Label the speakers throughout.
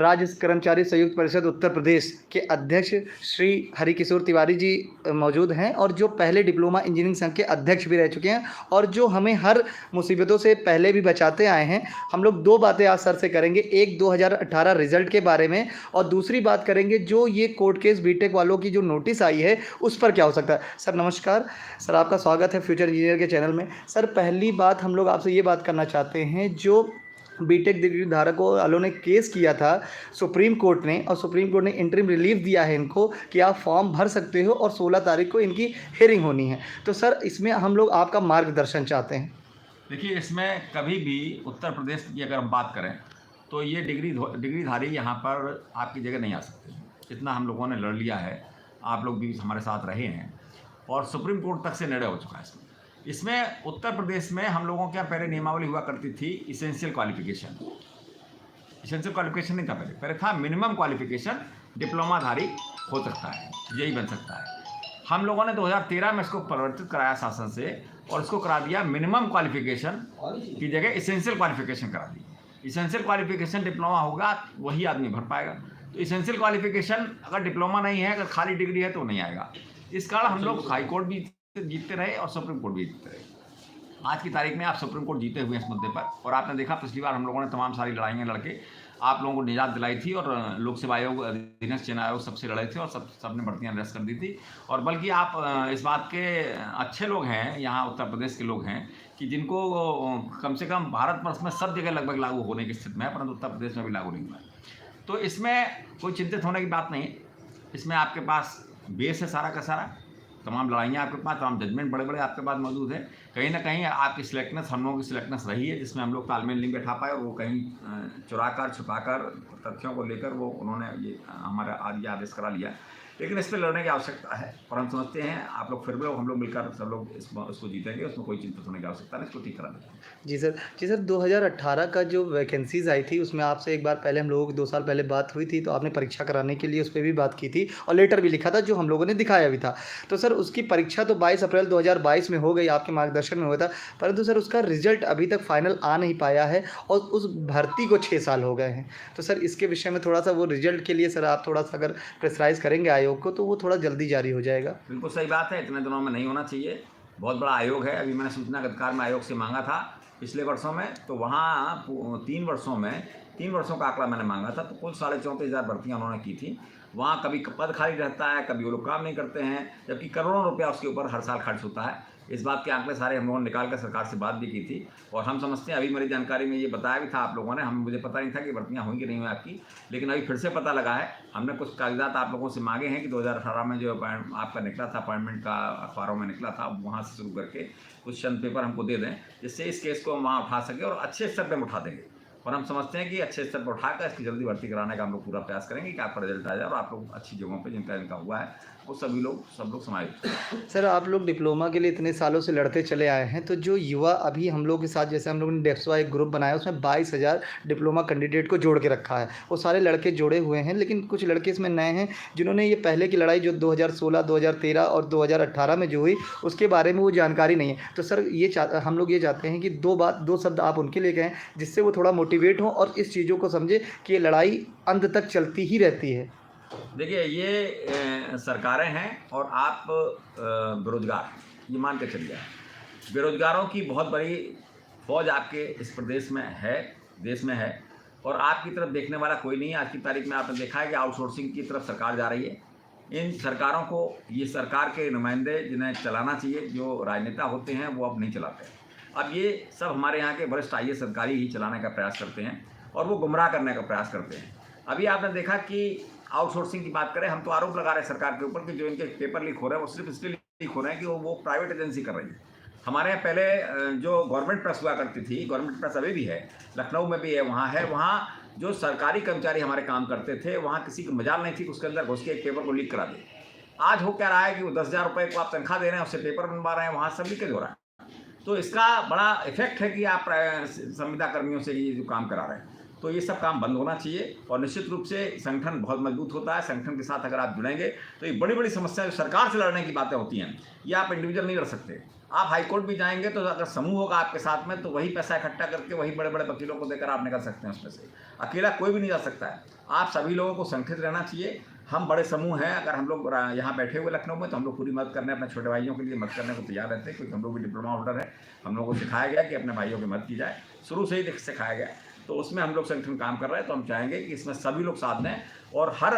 Speaker 1: राज्य कर्मचारी संयुक्त परिषद उत्तर प्रदेश के अध्यक्ष श्री हरिकिशोर तिवारी जी मौजूद हैं और जो पहले डिप्लोमा इंजीनियरिंग संघ के अध्यक्ष भी रह चुके हैं और जो हमें हर मुसीबतों से पहले भी बचाते आए हैं। हम लोग दो बातें आज सर से करेंगे, एक 2018 रिजल्ट के बारे में और दूसरी बात करेंगे जो ये कोर्ट केस बीटेक वालों की जो नोटिस आई है उस पर क्या हो सकता है। सर नमस्कार, सर आपका स्वागत है फ्यूचर इंजीनियर के चैनल में। सर पहली बात हम लोग आपसे ये बात करना चाहते हैं, जो बीटेक डिग्री धारकों वालों ने केस किया था सुप्रीम कोर्ट ने, और सुप्रीम कोर्ट ने इंटरिम रिलीफ दिया है इनको कि आप फॉर्म भर सकते हो और 16 तारीख को इनकी हियरिंग होनी है। तो सर इसमें हम लोग आपका मार्गदर्शन चाहते हैं।
Speaker 2: देखिए, इसमें कभी भी उत्तर प्रदेश की अगर हम बात करें तो ये डिग्रीधारी यहाँ पर आपकी जगह नहीं आ सकते। इतना हम लोगों ने लड़ लिया है, आप लोग भी हमारे साथ रहे हैं और सुप्रीम कोर्ट तक से निर्णय हो चुका है। इसमें उत्तर प्रदेश में हम लोगों के यहाँ पहले नियमावली हुआ करती थी इसेंशियल क्वालिफिकेशन नहीं था। पहले था मिनिमम क्वालिफिकेशन, डिप्लोमाधारी हो सकता है, यही बन सकता है। हम लोगों ने 2013 में इसको परिवर्तित कराया शासन से और इसको करा दिया मिनिमम क्वालिफिकेशन की जगह इसेंशियल क्वालिफिकेशन करा दी। इसेंशियल क्वालिफिकेशन डिप्लोमा होगा वही आदमी भर पाएगा। तो इसेंशियल क्वालिफिकेशन अगर डिप्लोमा नहीं है, अगर खाली डिग्री है तो नहीं आएगा। इस कारण हम लोग हाई कोर्ट भी जीतते रहे और सुप्रीम कोर्ट भी जीतते रहे। आज की तारीख में आप सुप्रीम कोर्ट जीते हुए इस मुद्दे पर, और आपने देखा पिछली बार हम लोगों ने तमाम सारी लड़ाइयाँ लड़के आप लोगों को निजात दिलाई थी और लोक सेवा आयोग, अधीनस्थ चयन आयोग सबसे लड़े थे और सबने भर्तियाँ रेस्ट कर दी थी। और बल्कि आप इस बात के अच्छे लोग हैं, यहाँ उत्तर प्रदेश के लोग हैं कि जिनको कम से कम भारतवर्ष में सब जगह लगभग लागू होने की स्थिति में है, परंतु उत्तर प्रदेश में भी लागू नहीं हुआ है। तो इसमें कोई चिंतित होने की बात नहीं। इसमें आपके पास बेस है सारा का सारा, तमाम लड़ाइयाँ आपके पास, तमाम जजमेंट बड़े बड़े आपके पास मौजूद है। कहीं ना कहीं आपकी सिलेक्टनेस, हम लोगों की सिलेक्टनेस रही है जिसमें हम लोग तालमेल नहीं बैठा पाए और वो कहीं चुराकर छुपाकर तथ्यों को लेकर वो उन्होंने ये हमारा आज ये आदेश करा लिया। लेकिन इस पर लड़ने की आवश्यकता है और हम समझते हैं आप लोग फिर भी हम लोग मिलकर सब लोग इसको जीतेंगे, उसमें कोई चिंतित होने की आवश्यकता नहीं, इसको ठीक करा देंगे।
Speaker 1: जी सर 2018 का जो वैकेंसीज़ आई थी उसमें आपसे एक बार पहले हम लोगों की 2 साल पहले बात हुई थी, तो आपने परीक्षा कराने के लिए उस पर भी बात की थी और लेटर भी लिखा था जो हम लोगों ने दिखाया भी था। तो सर उसकी परीक्षा तो 22 अप्रैल 2022 में हो गई, आपके मार्गदर्शन में हुआ था, परंतु सर उसका रिजल्ट अभी तक फाइनल आ नहीं पाया है और उस भर्ती को 6 साल हो गए हैं। तो सर इसके विषय में थोड़ा सा वो रिजल्ट के लिए सर आप थोड़ा सा अगर प्रेशराइज़ करेंगे आयोग को तो वो थोड़ा जल्दी जारी हो जाएगा।
Speaker 2: बिल्कुल सही बात है, इतने दिनों में नहीं होना चाहिए। बहुत बड़ा आयोग है। अभी मैंने सूचना के अधिकार में आयोग से मांगा था पिछले वर्षों में, तो वहाँ 3 वर्षों का आंकड़ा मैंने मांगा था, तो कुल 34,500 भर्तियाँ उन्होंने की थी। वहाँ कभी पद खाली रहता है, कभी वो लोग काम नहीं करते हैं, जबकि करोड़ों रुपया उसके ऊपर हर साल खर्च होता है। इस बात के आंकड़े सारे हम लोगों ने निकाल कर सरकार से बात भी की थी और हम समझते हैं, अभी मेरी जानकारी में ये बताया भी था आप लोगों ने, मुझे पता नहीं था कि भर्तियाँ होंगी कि नहीं हुई आपकी, लेकिन अभी फिर से पता लगा है। हमने कुछ कागजात आप लोगों से मांगे हैं कि 2018 में जो आपका निकला था अपॉइंटमेंट का, अखबारों में निकला था, वहाँ से शुरू करके कुछ चंद पेपर हमको दे दें जिससे इस केस को हम वहाँ उठा सकें और अच्छे स्तर पर हम उठा देंगे। और हम समझते हैं कि अच्छे स्तर पर उठाकर इसकी जल्दी भर्ती कराने का हम लोग पूरा प्रयास करेंगे कि आपका रिजल्ट आ जाए और आप लोग अच्छी जगहों पे जिनका हुआ है वो सब लोग समाहित।
Speaker 1: सर आप लोग डिप्लोमा के लिए इतने सालों से लड़ते चले आए हैं, तो जो युवा अभी हम लोग के साथ, जैसे हम लोगों ने डेप्सवा एक ग्रुप बनाया उसमें 22,000 डिप्लोमा कैंडिडेट को जोड़ के रखा है, वो सारे लड़के जोड़े हुए हैं, लेकिन कुछ लड़के इसमें नए हैं जिन्होंने ये पहले की लड़ाई जो 2016, 2013 और 2018 में जो हुई उसके बारे में वो जानकारी नहीं है। तो सर हम लोग ये चाहते हैं कि दो शब्द आप उनके लिए कहें जिससे वो थोड़ा मोटिवेट हों और इस चीज़ों को समझे कि ये लड़ाई अंत तक चलती ही रहती है।
Speaker 2: देखिए, ये सरकारें हैं और आप बेरोजगार, ये मान के चलिए, बेरोजगारों की बहुत बड़ी फौज आपके इस प्रदेश में है, देश में है, और आपकी तरफ देखने वाला कोई नहीं है। आज की तारीख में आपने देखा है कि आउटसोर्सिंग की तरफ सरकार जा रही है। इन सरकारों को, ये सरकार के नुमाइंदे जिन्हें चलाना चाहिए, जो राजनेता होते हैं, वो अब नहीं चलाते। अब ये सब हमारे यहाँ के वरिष्ठ IAS अधिकारी ही चलाने का प्रयास करते हैं और वो गुमराह करने का प्रयास करते हैं। अभी आपने देखा कि आउटसोर्सिंग की बात करें, हम तो आरोप लगा रहे हैं सरकार के ऊपर कि जो इनके पेपर लीक हो रहे हैं वो सिर्फ इसलिए लीक हो रहे हैं कि वो प्राइवेट एजेंसी कर रही है। हमारे यहाँ पहले जो गवर्नमेंट प्रेस हुआ करती थी, गवर्नमेंट प्रेस अभी भी है, लखनऊ में भी है, वहाँ जो सरकारी कर्मचारी हमारे काम करते थे, वहाँ किसी को मजाल नहीं थी कि उसके अंदर घुस के एक पेपर को लीक करा दे। आज हो क्या रहा है कि वो 10,000 रुपये को आप तनख्वाह दे रहे हैं, उससे पेपर बनवा रहे हैं, वहाँ सब लीकेज हो रहा है। तो इसका बड़ा इफेक्ट है कि आप संविदा कर्मियों से ये जो काम करा रहे हैं। तो ये सब काम बंद होना चाहिए और निश्चित रूप से संगठन बहुत मजबूत होता है। संगठन के साथ अगर आप जुड़ेंगे तो ये बड़ी बड़ी समस्याएं जो सरकार से लड़ने की बातें होती हैं, ये आप इंडिविजुअल नहीं लड़ सकते। आप हाई कोर्ट भी जाएंगे तो अगर समूह होगा आपके साथ में तो वही पैसा इकट्ठा करके वही बड़े बड़े वकीलों को देकर आप निकल सकते हैं उसमें से। अकेला कोई भी नहीं जा सकता है। आप सभी लोगों को संगठित रहना चाहिए। हम बड़े समूह हैं, अगर हम लोग यहाँ बैठे हुए लखनऊ में तो हम लोग पूरी मदद करने, अपने छोटे भाइयों के लिए मदद करने को तैयार रहते हैं, क्योंकि हम लोग भी डिप्लोमा होल्डर है। हम लोगों को सिखाया गया कि अपने भाइयों की मदद की जाए, शुरू से ही सिखाया गया। तो उसमें हम लोग संगठन काम कर रहे हैं, तो हम चाहेंगे कि इसमें सभी लोग साथ दें और हर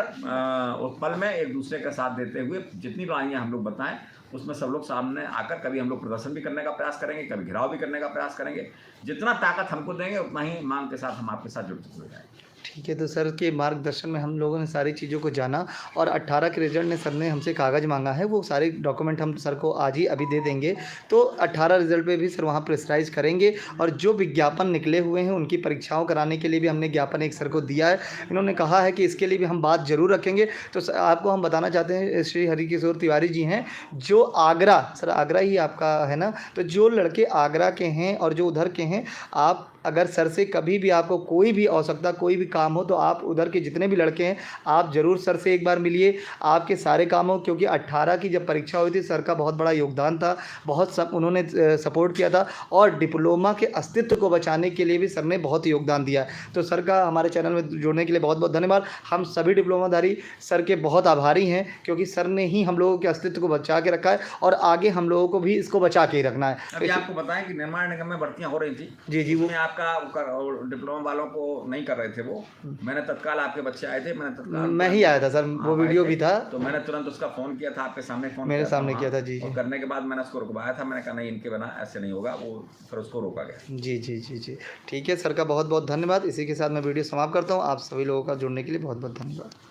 Speaker 2: पल में एक दूसरे का साथ देते हुए जितनी लड़ाइयाँ हम लोग बताएं उसमें सब लोग सामने आकर कभी हम लोग प्रदर्शन भी करने का प्रयास करेंगे, कभी घिराव भी करने का प्रयास करेंगे। जितना ताकत हमको देंगे उतना ही मांग के साथ हम आपके साथ जुड़ते हुए जाएंगे।
Speaker 1: ठीक है, तो सर के मार्गदर्शन में हम लोगों ने सारी चीज़ों को जाना और 18 के रिजल्ट ने सर ने हमसे कागज़ मांगा है, वो सारे डॉक्यूमेंट हम सर को आज ही अभी दे देंगे। तो 18 रिजल्ट पे भी सर वहाँ प्रेशराइज़ करेंगे और जो विज्ञापन निकले हुए हैं उनकी परीक्षाओं कराने के लिए भी हमने ज्ञापन एक सर को दिया है। इन्होंने कहा है कि इसके लिए भी हम बात ज़रूर रखेंगे। तो सर आपको हम बताना चाहते हैं, श्री हरिकिशोर तिवारी जी हैं जो आगरा, सर आगरा ही आपका है ना, तो जो लड़के आगरा के हैं और जो उधर के हैं, आप अगर सर से कभी भी आपको कोई भी आवश्यकता, कोई भी काम हो तो आप उधर के जितने भी लड़के हैं आप ज़रूर सर से एक बार मिलिए, आपके सारे काम हो। क्योंकि 18 की जब परीक्षा हुई थी सर का बहुत बड़ा योगदान था, बहुत सब उन्होंने सपोर्ट किया था और डिप्लोमा के अस्तित्व को बचाने के लिए भी सर ने बहुत योगदान दिया। तो सर का हमारे चैनल में जुड़ने के लिए बहुत बहुत धन्यवाद। हम सभी डिप्लोमाधारी सर के बहुत आभारी हैं, क्योंकि सर ने ही हम लोगों के अस्तित्व को बचा के रखा है और आगे हम लोगों को भी इसको बचा के ही रखना है।
Speaker 2: अभी आपको बताएं कि निर्माण निगम में भर्तियां हो रही थी।
Speaker 1: जी वो
Speaker 2: आपका डिप्लोमा वालों को नहीं कर रहे थे, वो मैंने तत्काल, आपके बच्चे आए थे, मैंने तत्काल
Speaker 1: मैं ही आया था सर, वो वीडियो भी था,
Speaker 2: तो मैंने तुरंत उसका फ़ोन किया था, आपके सामने फ़ोन
Speaker 1: मेरे सामने किया था। जी
Speaker 2: और करने के बाद मैंने उसको रुकवाया था। मैंने कहा नहीं, इनके बिना ऐसे नहीं होगा, वो फिर उसको रोका गया।
Speaker 1: जी ठीक है, सर का बहुत बहुत धन्यवाद। इसी के साथ मैं वीडियो समाप्त करता हूँ। आप सभी लोगों का जुड़ने के लिए बहुत बहुत धन्यवाद।